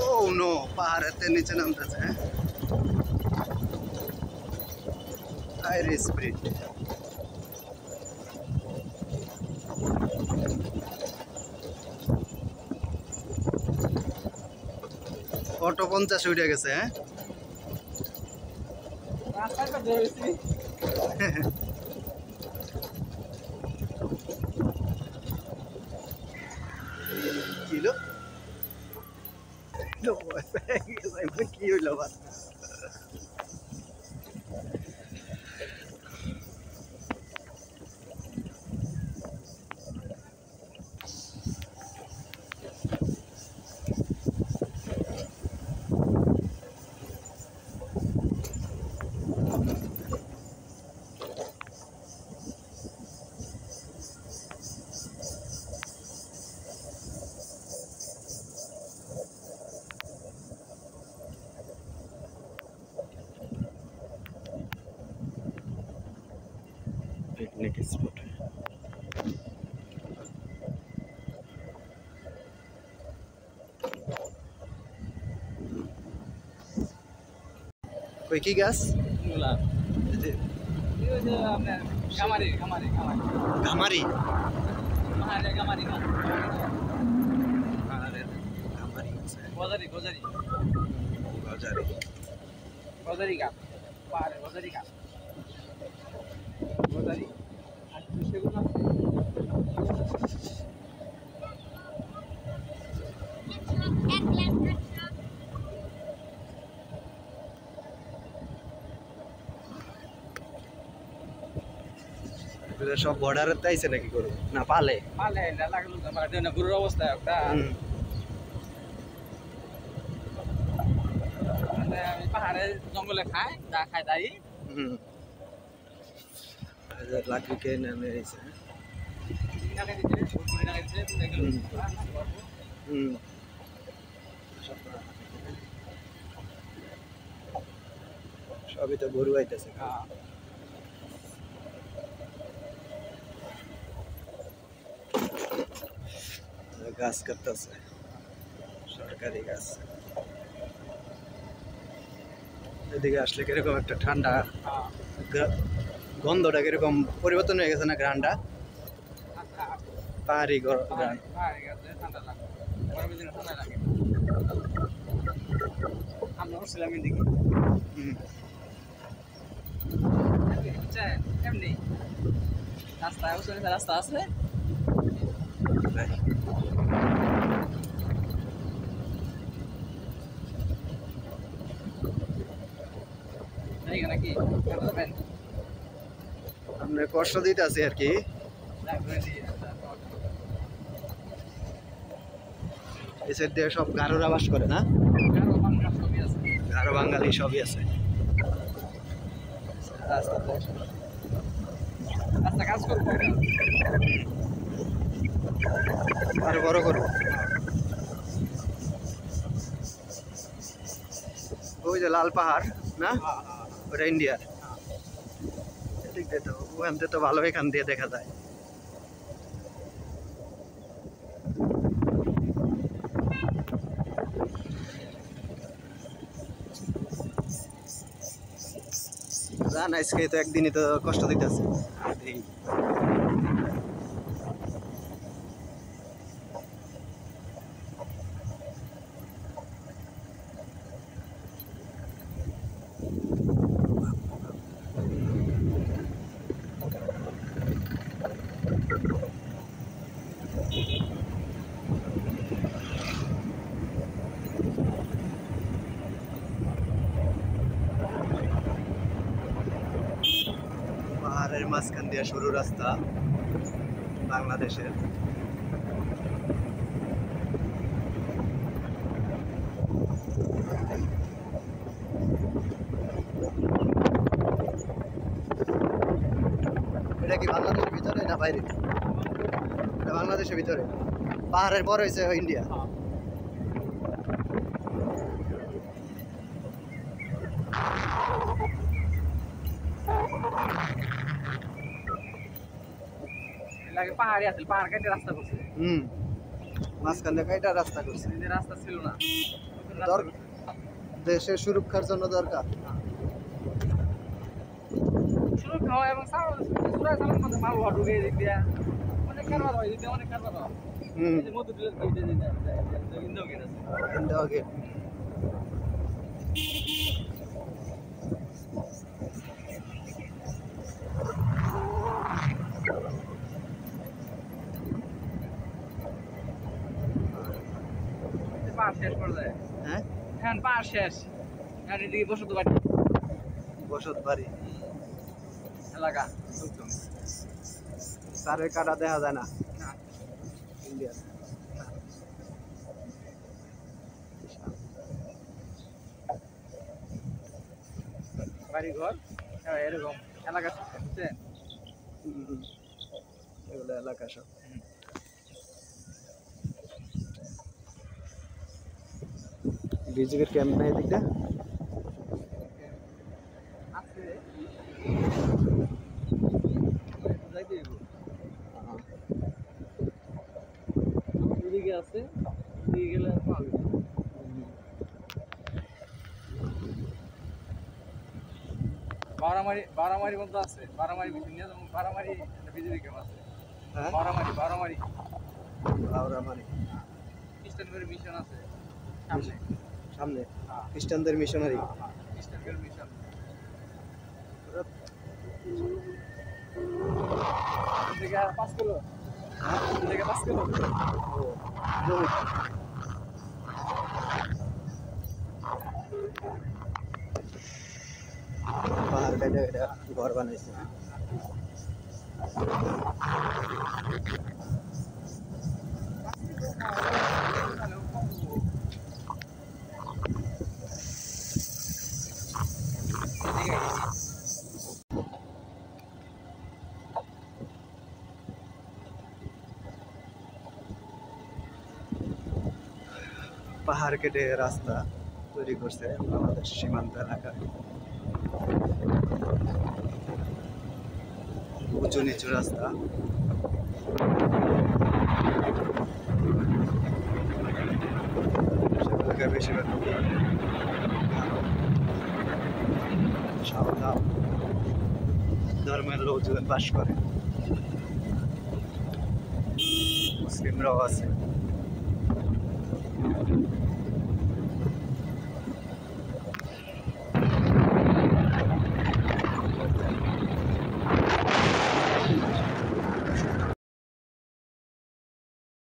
ও no, পাহাড়ের নিচে নামতেছে। High speed. অটো 50 উঠে গেছে। হ্যাঁ কিলো কি হইল আবার? पिकनिक स्पॉट कोई की गैस घामारी সব বর্ডারের তাইছে নাকি গরু না পালে গরুর অবস্থা একটা পাহাড়ে জঙ্গলে খায় যা খায় তাই লাকড়িকে নামে এসে সবই তো গরু আইতেছে। গাছ কাটতেছে, সরকারি গাছ। এদিকে আসলে কিরকম একটা ঠান্ডা গন্ধটা কিরকম পরিবর্তন হয়ে গেছে না? গ্রানটা পাহাড়ি গ্রান। আমরা উঠছিলাম এদিকে এমনি রাস্তা রাস্তা আছে নাকি আমরা কষ্ট দিতে আছি আর কি। এই সাইড দিয়ে সব গারোরা বাস করে না? গারো বাঙালি সবই আছে। রাস্তা কাজ করবো আরো বড় করবো। ওই যে লাল পাহাড় না, ওটা ইন্ডিয়ার। ওখান থেকে তো ভালো, এখান দিয়ে দেখা যায়। জান আজকে তো একদিনই তো কষ্ট দিতেছে। পাহাড়ের মাঝখান দিয়ে সরু রাস্তা বাংলাদেশের। এটা কি বাংলাদেশের ভিতরে না বাইরে? এটা বাংলাদেশের ভিতরে। পাহাড়ের পর হয়েছে ইন্ডিয়া। পাহাড়ি আছে, পাহাড় কেটে রাস্তা করছে। মাঝখানে কয়টা রাস্তা করছে এদের রাস্তা ছিল না দেশের সুরক্ষার জন্য দরকার। সুরক্ষা হয় এবং সুরায় চালানোর মধ্যে মাল লোহা ঢুকে দিক দিয়া অনেক কারবার হয়, দিতে অনেক কারবার হয়। এই যে মধ্যে দিলে ইন্দো গেট আছে। India Gate. পার শেষ করে দেয়। হ্যাঁ হ্যাঁ পার শেষ। হ্যাঁ এদিকে বসত বাড়ি বসত বাড়ি এলাকা। সারের কাটা দেখা যায় না না ইন্ডিয়া। বাড়ি ঘর এরকম এলাকা বুঝছেন। এগুলো এলাকা সব। বিজেপির ক্যাম্প নাই এদিকটা। আছে যাইতে হইব। এদিকে আছে, এদিকে গেলে পাওয়া যাবে। বারামারি বন্ধ আছে, বারামারি নিয়ে যেমন বারামারি বিজেপি ক্যাম্প আছে। হ্যাঁ বারামারি আওরা মানে খ্রিস্টানদের মিশন আছে সামনে। সামনে খ্রিস্টানদের মিশনারি। খ্রিস্টানদের মিশন থেকে 5 কিলো, থেকে 5 কিলো। পাহাড় কেটে এটা ঘর বানাইছে। পাহাড় কেটে রাস্তা তৈরি করছে আমাদের সীমান্ত এলাকায়। উঁচু নিচু রাস্তা। সেগুলোকে বেশিরভাগ সাঁওতাল ধর্মের লোকজন বাস করে, মুসলিমরাও আছে।